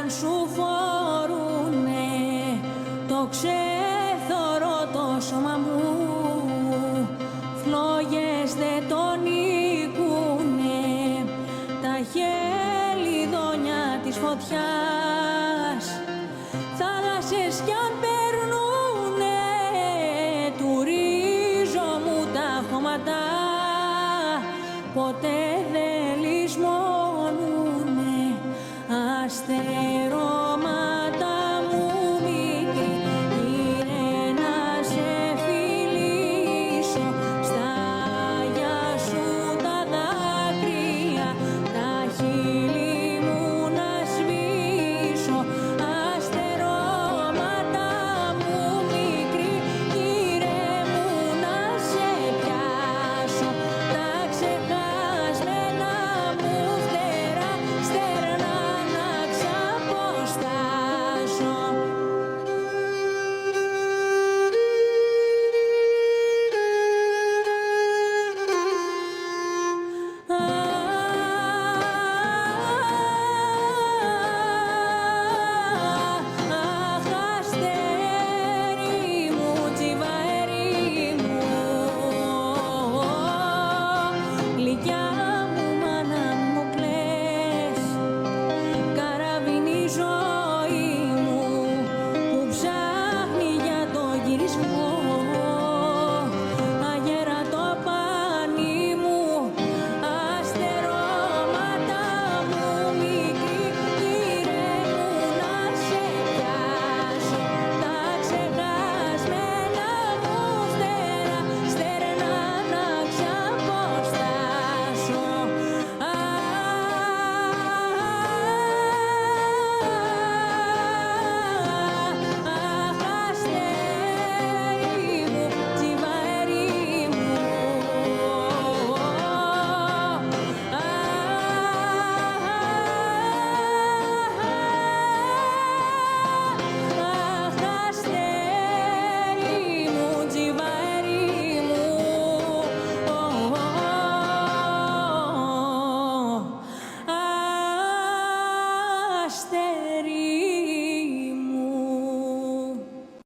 αν σου φορούνε το ξέθωρο το σώμα μου, φλόγες δεν τον νικούνε τα χελιδόνια της φωτιάς. Θάλασσες κι αν περνούνε του ρίζο μου τα χώματα, ποτέ δεν λησμονούνε αστέρια.